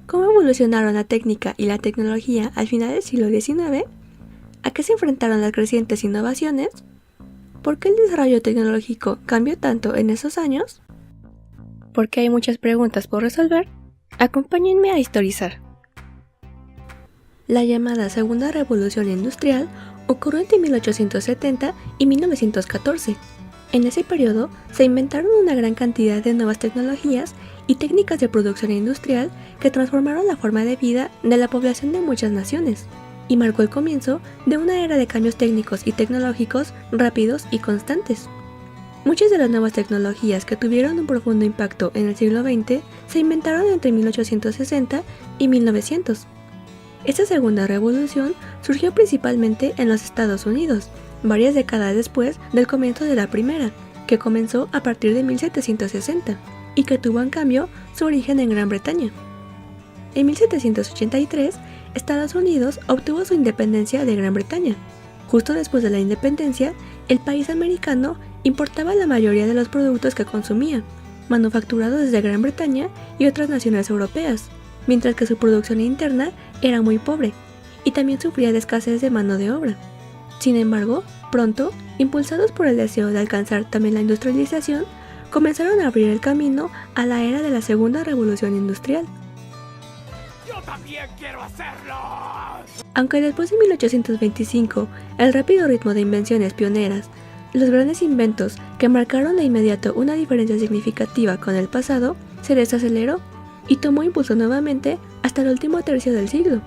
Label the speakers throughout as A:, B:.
A: ¿Cómo evolucionaron la técnica y la tecnología al final del siglo XIX? ¿A qué se enfrentaron las crecientes innovaciones? ¿Por qué el desarrollo tecnológico cambió tanto en esos años? Porque hay muchas preguntas por resolver, acompáñenme a historizar. La llamada Segunda Revolución Industrial ocurrió entre 1870 y 1914. En ese periodo se inventaron una gran cantidad de nuevas tecnologías y técnicas de producción industrial que transformaron la forma de vida de la población de muchas naciones, y marcó el comienzo de una era de cambios técnicos y tecnológicos rápidos y constantes. Muchas de las nuevas tecnologías que tuvieron un profundo impacto en el siglo XX se inventaron entre 1860 y 1900. Esta segunda revolución surgió principalmente en los Estados Unidos, varias décadas después del comienzo de la primera, que comenzó a partir de 1760, y que tuvo en cambio su origen en Gran Bretaña. En 1783, Estados Unidos obtuvo su independencia de Gran Bretaña. Justo después de la independencia, el país americano importaba la mayoría de los productos que consumía, manufacturados desde Gran Bretaña y otras naciones europeas, mientras que su producción interna era muy pobre, y también sufría de escasez de mano de obra. Sin embargo, pronto, impulsados por el deseo de alcanzar también la industrialización, comenzaron a abrir el camino a la era de la Segunda Revolución Industrial.
B: ¡Yo también quiero hacerlo!
A: Aunque después de 1825, el rápido ritmo de invenciones pioneras, los grandes inventos que marcaron de inmediato una diferencia significativa con el pasado, se desaceleró y tomó impulso nuevamente hasta el último tercio del siglo.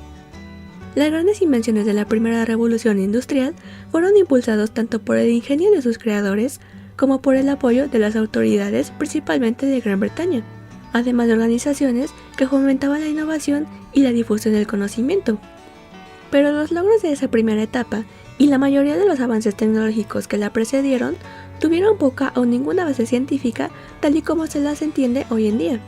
A: Las grandes invenciones de la primera revolución industrial fueron impulsados tanto por el ingenio de sus creadores como por el apoyo de las autoridades, principalmente de Gran Bretaña, además de organizaciones que fomentaban la innovación y la difusión del conocimiento. Pero los logros de esa primera etapa y la mayoría de los avances tecnológicos que la precedieron tuvieron poca o ninguna base científica tal y como se las entiende hoy en día.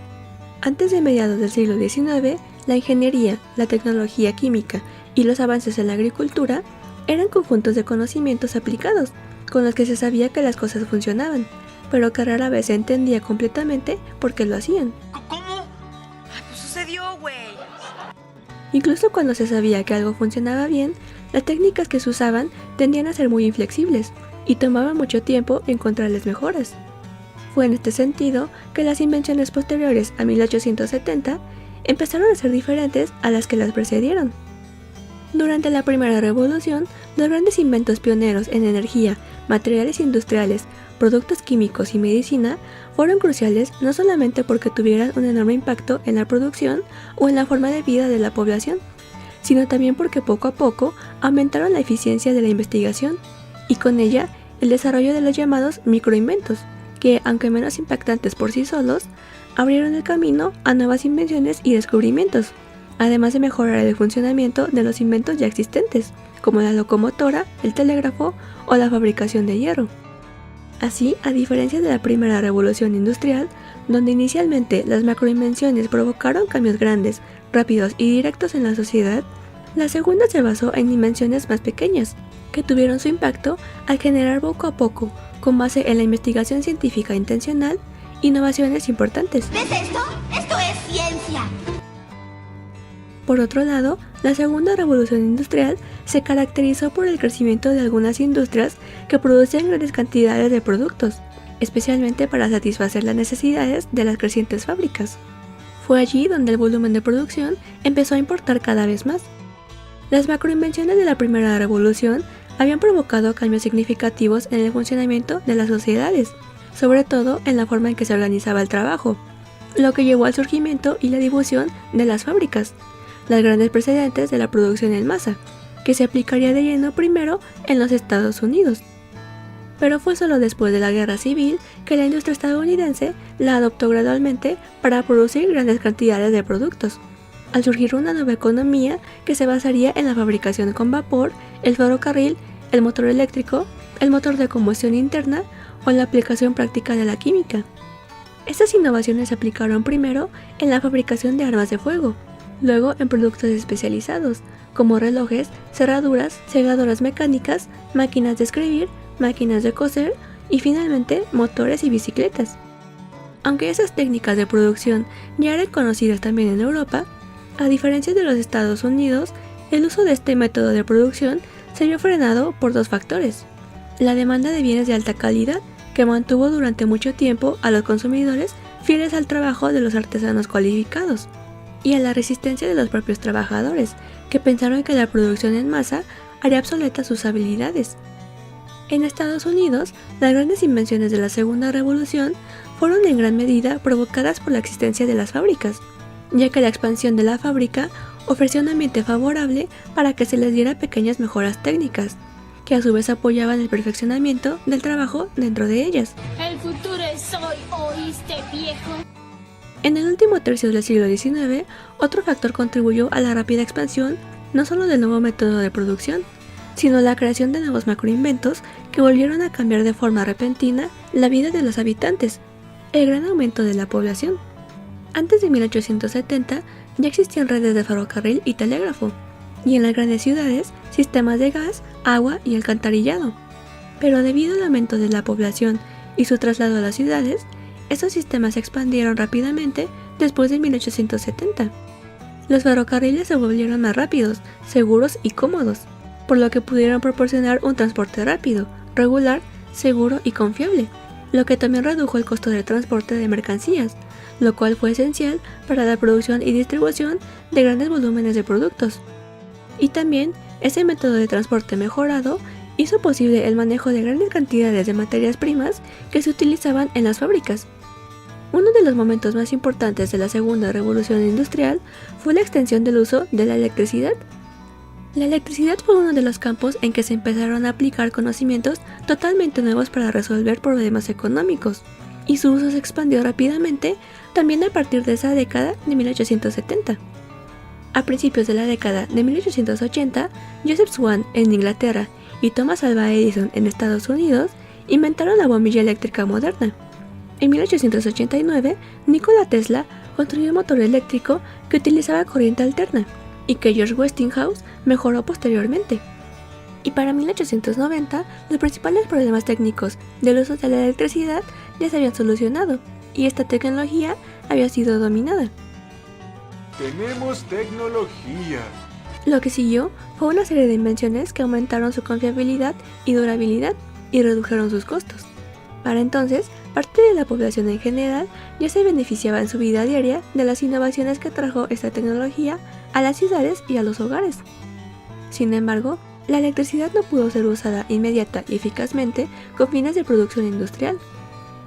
A: Antes de mediados del siglo XIX, la ingeniería, la tecnología química y los avances en la agricultura eran conjuntos de conocimientos aplicados, con los que se sabía que las cosas funcionaban, pero que rara vez se entendía completamente por qué lo hacían.
C: ¿Cómo? Ay, pues sucedió, güey.
A: Incluso cuando se sabía que algo funcionaba bien, las técnicas que se usaban tendían a ser muy inflexibles y tomaba mucho tiempo encontrarles mejoras. Fue en este sentido que las invenciones posteriores a 1870 empezaron a ser diferentes a las que las precedieron. Durante la primera revolución, los grandes inventos pioneros en energía, materiales industriales, productos químicos y medicina fueron cruciales no solamente porque tuvieran un enorme impacto en la producción o en la forma de vida de la población, sino también porque poco a poco aumentaron la eficiencia de la investigación y con ella el desarrollo de los llamados microinventos, que, aunque menos impactantes por sí solos, abrieron el camino a nuevas invenciones y descubrimientos, además de mejorar el funcionamiento de los inventos ya existentes, como la locomotora, el telégrafo o la fabricación de hierro. Así, a diferencia de la primera revolución industrial, donde inicialmente las macroinvenciones provocaron cambios grandes, rápidos y directos en la sociedad, la segunda se basó en invenciones más pequeñas, que tuvieron su impacto al generar poco a poco, con base en la investigación científica intencional, innovaciones importantes.
D: ¿Ves esto? ¡Esto es ciencia!
A: Por otro lado, la segunda revolución industrial se caracterizó por el crecimiento de algunas industrias que producían grandes cantidades de productos, especialmente para satisfacer las necesidades de las crecientes fábricas. Fue allí donde el volumen de producción empezó a importar cada vez más. Las macroinvenciones de la primera revolución habían provocado cambios significativos en el funcionamiento de las sociedades, sobre todo en la forma en que se organizaba el trabajo, lo que llevó al surgimiento y la difusión de las fábricas, las grandes precedentes de la producción en masa, que se aplicaría de lleno primero en los Estados Unidos. Pero fue solo después de la Guerra Civil que la industria estadounidense la adoptó gradualmente para producir grandes cantidades de productos, al surgir una nueva economía que se basaría en la fabricación con vapor, el ferrocarril, el motor eléctrico, el motor de combustión interna o la aplicación práctica de la química. Estas innovaciones se aplicaron primero en la fabricación de armas de fuego, luego en productos especializados, como relojes, cerraduras, segadoras mecánicas, máquinas de escribir, máquinas de coser y finalmente motores y bicicletas. Aunque esas técnicas de producción ya eran conocidas también en Europa, A diferencia de los Estados Unidos, el uso de este método de producción se vio frenado por dos factores: la demanda de bienes de alta calidad, que mantuvo durante mucho tiempo a los consumidores fieles al trabajo de los artesanos cualificados, y a la resistencia de los propios trabajadores, que pensaron que la producción en masa haría obsoletas sus habilidades. En Estados Unidos, las grandes invenciones de la Segunda Revolución fueron en gran medida provocadas por la existencia de las fábricas, ya que la expansión de la fábrica ofrecía un ambiente favorable para que se les diera pequeñas mejoras técnicas, que a su vez apoyaban el perfeccionamiento del trabajo dentro de ellas.
D: El futuro es hoy, ¿oíste, viejo?
A: En el último tercio del siglo XIX, otro factor contribuyó a la rápida expansión no solo del nuevo método de producción, sino la creación de nuevos macroinventos que volvieron a cambiar de forma repentina la vida de los habitantes: el gran aumento de la población. Antes de 1870 ya existían redes de ferrocarril y telégrafo, y en las grandes ciudades sistemas de gas, agua y alcantarillado. Pero debido al aumento de la población y su traslado a las ciudades, estos sistemas se expandieron rápidamente después de 1870. Los ferrocarriles se volvieron más rápidos, seguros y cómodos, por lo que pudieron proporcionar un transporte rápido, regular, seguro y confiable, lo que también redujo el costo del transporte de mercancías, lo cual fue esencial para la producción y distribución de grandes volúmenes de productos. Y también, ese método de transporte mejorado hizo posible el manejo de grandes cantidades de materias primas que se utilizaban en las fábricas. Uno de los momentos más importantes de la Segunda Revolución Industrial fue la extensión del uso de la electricidad. La electricidad fue uno de los campos en que se empezaron a aplicar conocimientos totalmente nuevos para resolver problemas económicos, y su uso se expandió rápidamente también a partir de esa década de 1870. A principios de la década de 1880, Joseph Swan en Inglaterra y Thomas Alva Edison en Estados Unidos inventaron la bombilla eléctrica moderna. En 1889, Nikola Tesla construyó un motor eléctrico que utilizaba corriente alterna y que George Westinghouse mejoró posteriormente. Y para 1890, los principales problemas técnicos del uso de la electricidad ya se habían solucionado y esta tecnología había sido dominada.
B: Tenemos tecnología.
A: Lo que siguió fue una serie de invenciones que aumentaron su confiabilidad y durabilidad y redujeron sus costos. Para entonces, parte de la población en general ya se beneficiaba en su vida diaria de las innovaciones que trajo esta tecnología a las ciudades y a los hogares. Sin embargo, la electricidad no pudo ser usada inmediata y eficazmente con fines de producción industrial.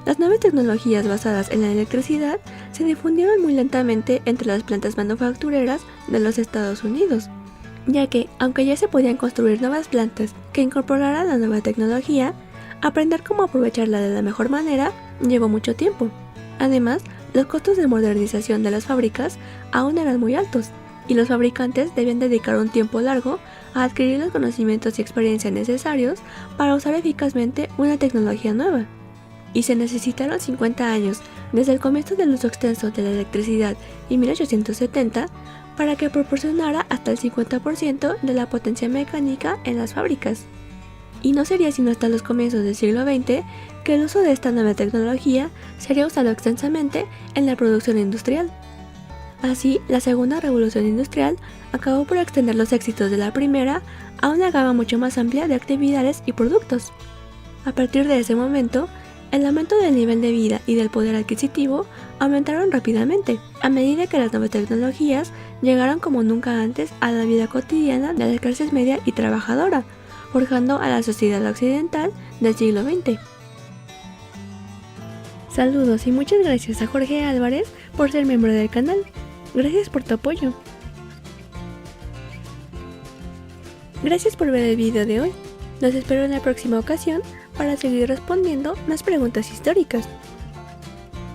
A: Las nuevas tecnologías basadas en la electricidad se difundieron muy lentamente entre las plantas manufactureras de los Estados Unidos, ya que, aunque ya se podían construir nuevas plantas que incorporaran la nueva tecnología, aprender cómo aprovecharla de la mejor manera llevó mucho tiempo. Además, los costos de modernización de las fábricas aún eran muy altos, y los fabricantes debían dedicar un tiempo largo a adquirir los conocimientos y experiencia necesarios para usar eficazmente una tecnología nueva. Y se necesitaron 50 años desde el comienzo del uso extenso de la electricidad en 1870 para que proporcionara hasta el 50% de la potencia mecánica en las fábricas. Y no sería sino hasta los comienzos del siglo XX que el uso de esta nueva tecnología sería usado extensamente en la producción industrial. Así, la Segunda Revolución Industrial acabó por extender los éxitos de la primera a una gama mucho más amplia de actividades y productos. A partir de ese momento, el aumento del nivel de vida y del poder adquisitivo aumentaron rápidamente, a medida que las nuevas tecnologías llegaron como nunca antes a la vida cotidiana de las clases media y trabajadora, forjando a la sociedad occidental del siglo XX. Saludos y muchas gracias a Jorge Álvarez por ser miembro del canal. Gracias por tu apoyo. Gracias por ver el video de hoy. Los espero en la próxima ocasión para seguir respondiendo más preguntas históricas.